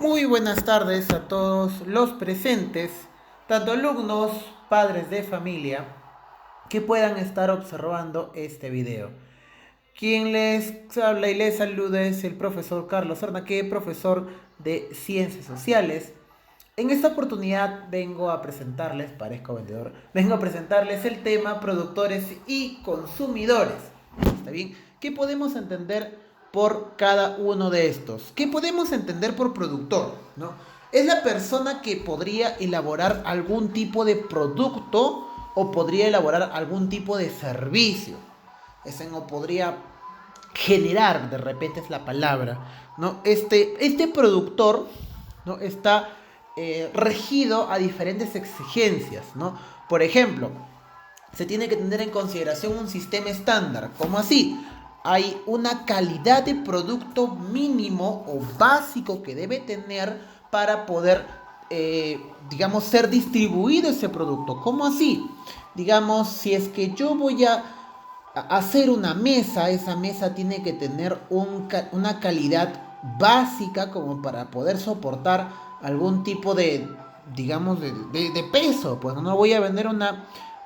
Muy buenas tardes a todos los presentes, tanto alumnos, padres de familia, que puedan estar observando este video. Quien les habla y les saluda es el profesor Carlos Arnaque, profesor de Ciencias Sociales. En esta oportunidad vengo a presentarles, parezco vendedor, vengo a presentarles el tema productores y consumidores. ¿Está bien? ¿Qué podemos entender por cada uno de estos? ¿Qué podemos entender por productor? ¿No? Es la persona que podría elaborar algún tipo de producto o podría elaborar algún tipo de servicio. Ese no podría generar, de repente es la palabra, ¿no? Este productor, ¿no? Está regido a diferentes exigencias, ¿no? Por ejemplo, se tiene que tener en consideración un sistema estándar. ¿Cómo así? Hay una calidad de producto mínimo o básico que debe tener para poder, digamos, ser distribuido ese producto. ¿Cómo así? Digamos, si es que yo voy a hacer una mesa, esa mesa tiene que tener una calidad básica como para poder soportar algún tipo de, digamos, de peso. Pues no voy a vender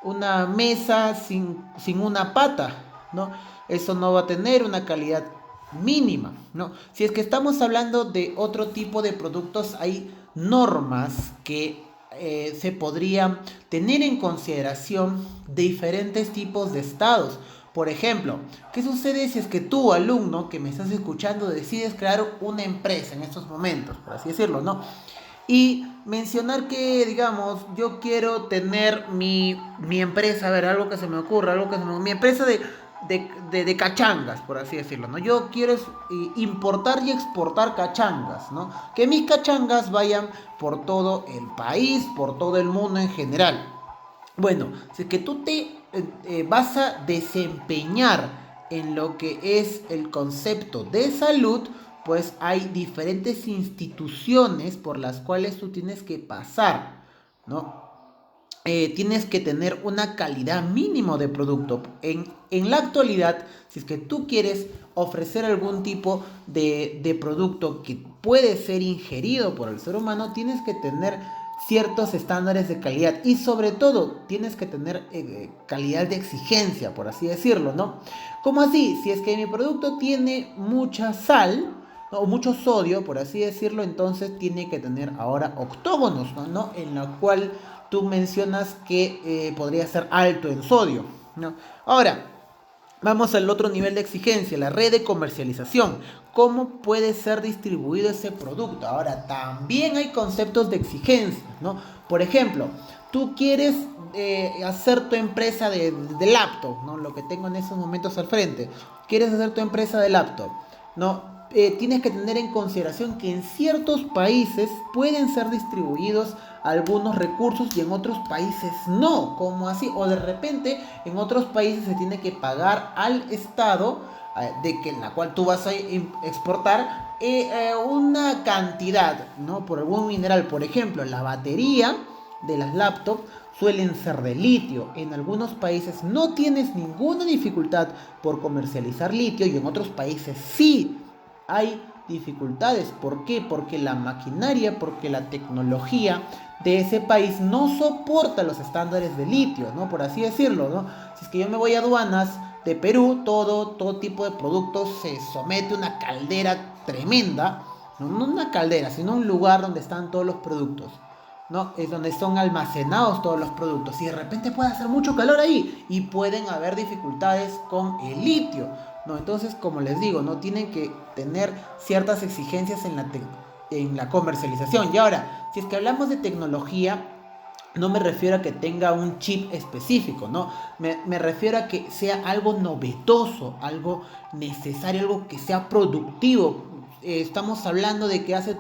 una mesa sin una pata, ¿no? Eso no va a tener una calidad mínima, ¿no? Si es que estamos hablando de otro tipo de productos, hay normas que se podrían tener en consideración diferentes tipos de estados. Por ejemplo, ¿qué sucede si es que tú, alumno que me estás escuchando, decides crear una empresa en estos momentos, por así decirlo, ¿no? Y mencionar que, digamos, yo quiero tener mi empresa, a ver, algo que se me ocurra, mi empresa de cachangas, por así decirlo, ¿no? Yo quiero importar y exportar cachangas, ¿no? Que mis cachangas vayan por todo el país, por todo el mundo en general. Bueno, si es que tú te vas a desempeñar en lo que es el concepto de salud, pues hay diferentes instituciones por las cuales tú tienes que pasar, ¿no? Tienes que tener una calidad mínimo de producto. En la actualidad, si es que tú quieres ofrecer algún tipo de producto que puede ser ingerido por el ser humano, tienes que tener ciertos estándares de calidad y sobre todo tienes que tener calidad de exigencia, por así decirlo, ¿no? ¿Cómo así? Si es que mi producto tiene mucha sal, ¿no? O mucho sodio, por así decirlo, entonces tiene que tener ahora octógonos, ¿no? En la cual tú mencionas que podría ser alto en sodio, ¿no? Ahora, vamos al otro nivel de exigencia, la red de comercialización. ¿Cómo puede ser distribuido ese producto? Ahora, también hay conceptos de exigencia, ¿no? Por ejemplo, tú quieres hacer tu empresa de laptop, ¿no? Lo que tengo en esos momentos al frente. Quieres hacer tu empresa de laptop, ¿no? Tienes que tener en consideración que en ciertos países pueden ser distribuidos algunos recursos y en otros países no, como así, o de repente en otros países se tiene que pagar al Estado de que en la cual tú vas a exportar una cantidad, ¿no? Por algún mineral, por ejemplo, la batería de las laptops suelen ser de litio. En algunos países no tienes ninguna dificultad por comercializar litio y en otros países sí hay dificultades. ¿Por qué? Porque la maquinaria, porque la tecnología de ese país no soporta los estándares de litio, ¿no? Por así decirlo, ¿no? Si es que yo me voy a aduanas de Perú, todo tipo de productos se somete a una caldera tremenda, no una caldera, sino un lugar donde están todos los productos, ¿no? Es donde son almacenados todos los productos y de repente puede hacer mucho calor ahí y pueden haber dificultades con el litio, ¿no? Entonces, como les digo, no tienen que tener ciertas exigencias en la comercialización. Y ahora, si es que hablamos de tecnología, no me refiero a que tenga un chip específico, ¿no? Me refiero a que sea algo novedoso, algo necesario, algo que sea productivo. Estamos hablando de que hace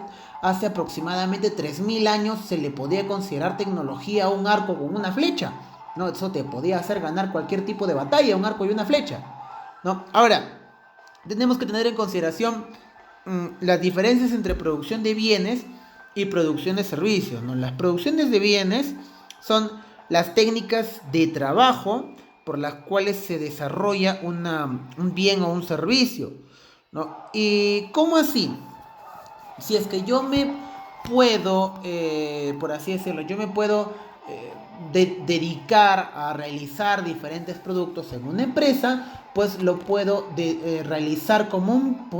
aproximadamente 3000 años se le podía considerar tecnología a un arco con una flecha, ¿no? Eso te podía hacer ganar cualquier tipo de batalla, un arco y una flecha, ¿no? Ahora, tenemos que tener en consideración las diferencias entre producción de bienes y producción de servicios, ¿no? Las producciones de bienes son las técnicas de trabajo por las cuales se desarrolla un bien o un servicio, ¿no? ¿Y cómo así? Si es que yo me puedo, por así decirlo, yo me puedo dedicar a realizar diferentes productos en una empresa, pues lo puedo realizar como un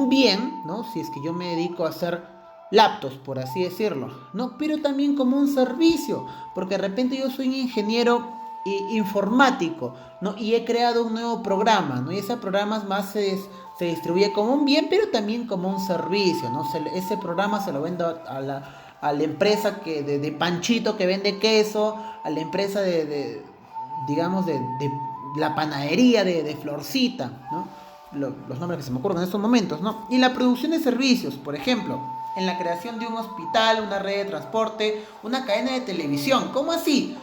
bien, ¿no? Si es que yo me dedico a hacer laptops, por así decirlo, ¿no? Pero también como un servicio, porque de repente yo soy un ingeniero informático, ¿no? Y he creado un nuevo programa, ¿no? Y ese programa más se distribuye como un bien, pero también como un servicio, ¿no? Ese programa se lo vendo a la empresa de Panchito que vende queso, a la empresa digamos, de la panadería de Florcita, ¿no? Los nombres que se me ocurren en estos momentos, ¿no? Y la producción de servicios, por ejemplo, en la creación de un hospital, una red de transporte, una cadena de televisión. ¿Cómo así?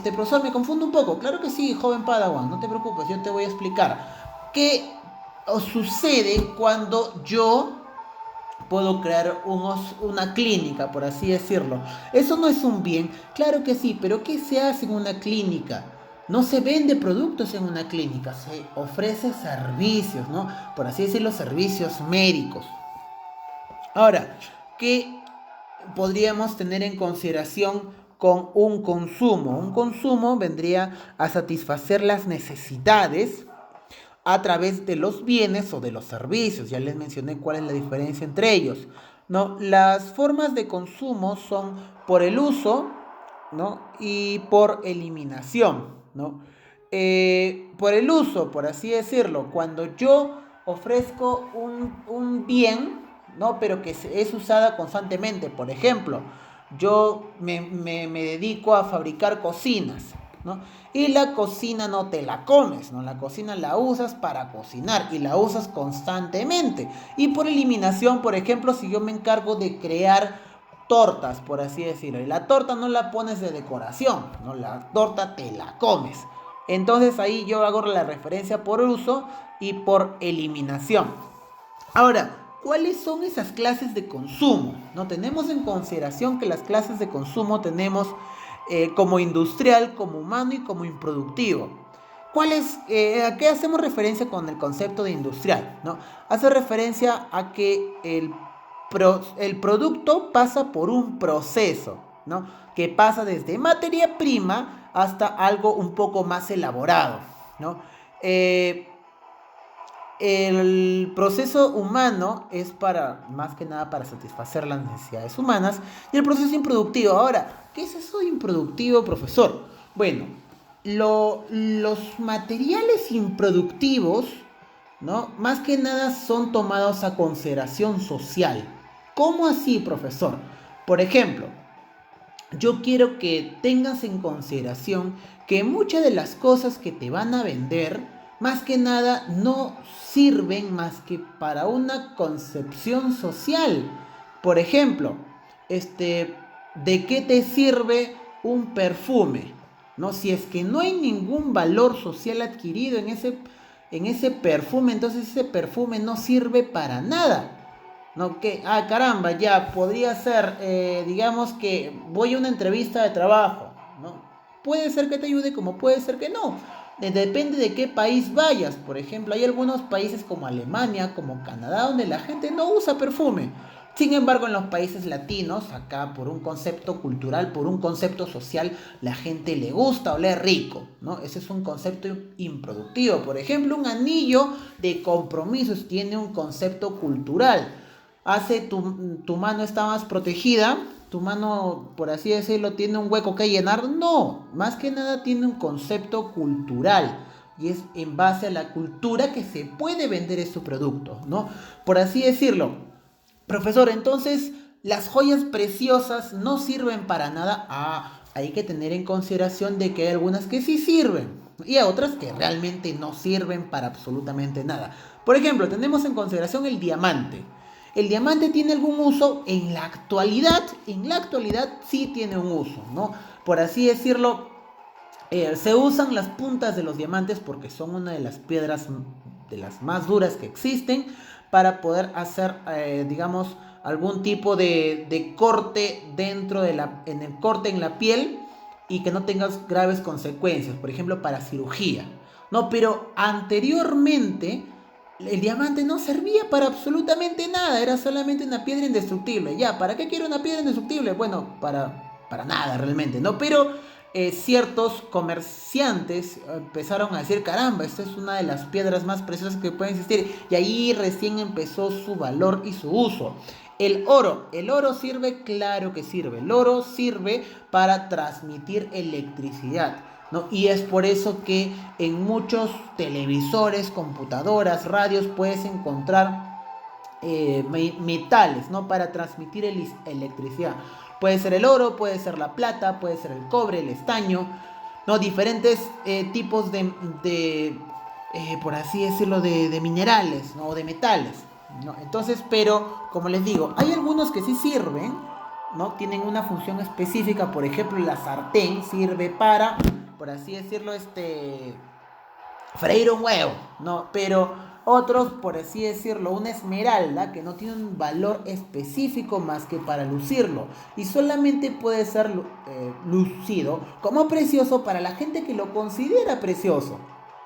Profesor, me confundo un poco. Claro que sí, joven Padawan, no te preocupes, yo te voy a explicar. ¿Qué sucede cuando yo puedo crear una clínica, por así decirlo? Eso no es un bien, claro que sí, pero ¿qué se hace en una clínica? No se vende productos en una clínica, se ofrece servicios, ¿no? Por así decirlo, servicios médicos. Ahora, ¿qué podríamos tener en consideración con un consumo? Un consumo vendría a satisfacer las necesidades a través de los bienes o de los servicios. Ya les mencioné cuál es la diferencia entre ellos, ¿no? Las formas de consumo son por el uso, ¿no? Y por eliminación, ¿no? Por el uso, por así decirlo, cuando yo ofrezco un bien, ¿no? Pero que es usada constantemente. Por ejemplo, yo me dedico a fabricar cocinas, ¿no? Y la cocina no te la comes, ¿no? La cocina la usas para cocinar y la usas constantemente. Y por eliminación, por ejemplo, si yo me encargo de crear tortas, por así decirlo, y la torta no la pones de decoración, ¿no? La torta te la comes. Entonces ahí yo hago la referencia por uso y por eliminación. Ahora, ¿cuáles son esas clases de consumo? No tenemos en consideración que las clases de consumo tenemos como industrial, como humano y como improductivo. ¿A qué hacemos referencia con el concepto de industrial? ¿No? Hace referencia a que el producto pasa por un proceso, ¿no? Que pasa desde materia prima hasta algo un poco más elaborado, ¿no? El proceso humano es más que nada para satisfacer las necesidades humanas, y el proceso improductivo. Ahora, ¿qué es eso de improductivo, profesor? Bueno, los materiales improductivos, ¿no? Más que nada son tomados a consideración social. ¿Cómo así, profesor? Por ejemplo, yo quiero que tengas en consideración que muchas de las cosas que te van a vender, más que nada, no sirven más que para una concepción social. Por ejemplo, ¿de qué te sirve un perfume? ¿No? Si es que no hay ningún valor social adquirido en ese perfume, entonces ese perfume no sirve para nada. No, que, caramba, ya podría ser, digamos que voy a una entrevista de trabajo, ¿no? Puede ser que te ayude como puede ser que no. Depende de qué país vayas. Por ejemplo, hay algunos países como Alemania, como Canadá, donde la gente no usa perfume. Sin embargo, en los países latinos, acá por un concepto cultural, por un concepto social, la gente le gusta oler rico, ¿no? Ese es un concepto improductivo. Por ejemplo, un anillo de compromisos tiene un concepto cultural. Hace tu mano está más protegida, tu mano, por así decirlo, tiene un hueco que llenar. No, más que nada tiene un concepto cultural. Y es en base a la cultura que se puede vender ese producto, ¿no? Por así decirlo. Profesor, entonces, las joyas preciosas no sirven para nada. Hay que tener en consideración de que hay algunas que sí sirven y hay otras que realmente no sirven para absolutamente nada. Por ejemplo, tenemos en consideración el diamante. ¿El diamante tiene algún uso? En la actualidad sí tiene un uso, ¿no? Por así decirlo, se usan las puntas de los diamantes porque son una de las piedras de las más duras que existen para poder hacer, digamos, algún tipo de corte en el corte en la piel y que no tengas graves consecuencias, por ejemplo, para cirugía, ¿no? Pero anteriormente el diamante no servía para absolutamente nada, era solamente una piedra indestructible. Ya, ¿para qué quiero una piedra indestructible? Bueno, para nada realmente, ¿no? Pero ciertos comerciantes empezaron a decir, caramba, esta es una de las piedras más preciosas que pueden existir. Y ahí recién empezó su valor y su uso. El oro sirve, claro que sirve. El oro sirve para transmitir electricidad, ¿no? Y es por eso que en muchos televisores, computadoras, radios puedes encontrar metales, ¿no? Para transmitir electricidad. Puede ser el oro, puede ser la plata, puede ser el cobre, el estaño, ¿no? Diferentes tipos por así decirlo, de minerales, ¿no? O de metales, ¿no? Entonces, pero, como les digo, hay algunos que sí sirven, ¿no? Tienen una función específica. Por ejemplo, la sartén sirve para, por así decirlo, freír un huevo, ¿no? Pero otros, por así decirlo, una esmeralda que no tiene un valor específico más que para lucirlo y solamente puede ser lucido como precioso para la gente que lo considera precioso,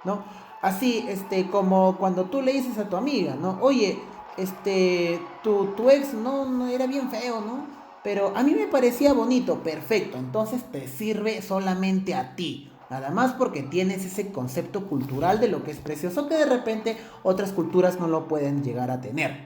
¿no? Así, como cuando tú le dices a tu amiga, ¿no? Oye, tu ex no era bien feo, ¿no? Pero a mí me parecía bonito, perfecto, entonces te sirve solamente a ti. Nada más porque tienes ese concepto cultural de lo que es precioso que de repente otras culturas no lo pueden llegar a tener.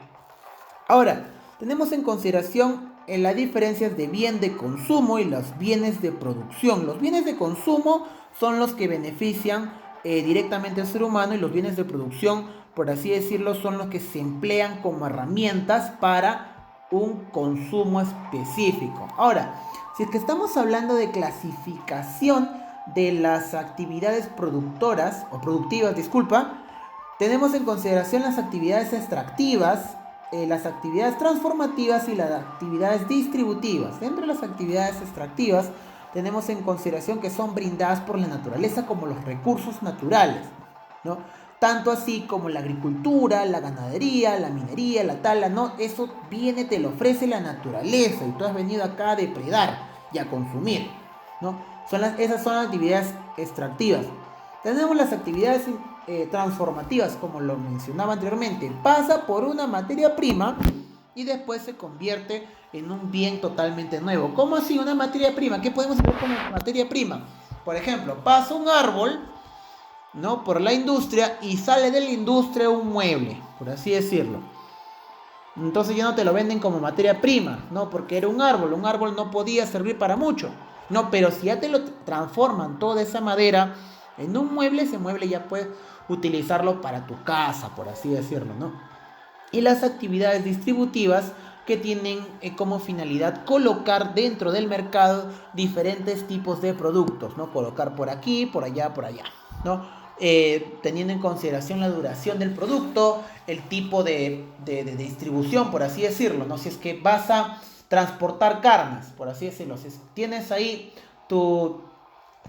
Ahora, tenemos en consideración las diferencias de bien de consumo y los bienes de producción. Los bienes de consumo son los que benefician directamente al ser humano, y los bienes de producción, por así decirlo, son los que se emplean como herramientas para un consumo específico. Ahora, si es que estamos hablando de clasificación de las actividades productoras o productivas, disculpa, tenemos en consideración las actividades extractivas, las actividades transformativas y las actividades distributivas. Dentro de las actividades extractivas tenemos en consideración que son brindadas por la naturaleza como los recursos naturales, ¿no? Tanto así como la agricultura, la ganadería, la minería, la tala, ¿no? Eso viene, te lo ofrece la naturaleza y tú has venido acá a depredar y a consumir, ¿no? Esas son las actividades extractivas. Tenemos las actividades transformativas, como lo mencionaba anteriormente. Pasa por una materia prima y después se convierte en un bien totalmente nuevo. ¿Cómo así una materia prima? ¿Qué podemos hacer como materia prima? Por ejemplo, pasa un árbol, ¿no? Por la industria y sale de la industria un mueble, por así decirlo. Entonces ya no te lo venden como materia prima, ¿no? Porque era un árbol no podía servir para mucho, ¿no? Pero si ya te lo transforman toda esa madera en un mueble, ese mueble ya puedes utilizarlo para tu casa, por así decirlo, ¿no? Y las actividades distributivas que tienen como finalidad colocar dentro del mercado diferentes tipos de productos, ¿no? Colocar por aquí, por allá, ¿no? Teniendo en consideración la duración del producto, el tipo de distribución, por así decirlo, ¿no? Si es que vas a transportar carnes, por así decirlo, si tienes ahí tu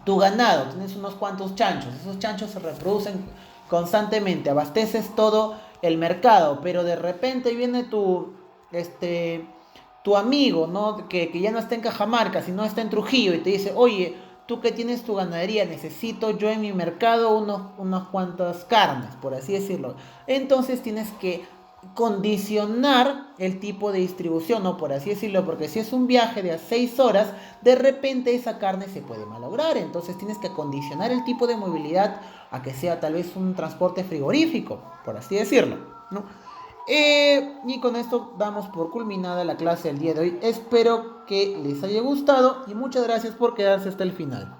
ganado, tienes unos cuantos chanchos, esos chanchos se reproducen constantemente, abasteces todo el mercado, pero de repente viene tu amigo, ¿no? Que ya no está en Cajamarca, sino está en Trujillo, y te dice, oye, tú que tienes tu ganadería, necesito yo en mi mercado unos cuantas carnes, por así decirlo. Entonces tienes que condicionar el tipo de distribución, ¿no? Por así decirlo, porque si es un viaje de 6 horas, de repente esa carne se puede malograr, entonces tienes que acondicionar el tipo de movilidad a que sea tal vez un transporte frigorífico, por así decirlo, ¿no? Y con esto damos por culminada la clase del día de hoy. Espero que les haya gustado y muchas gracias por quedarse hasta el final.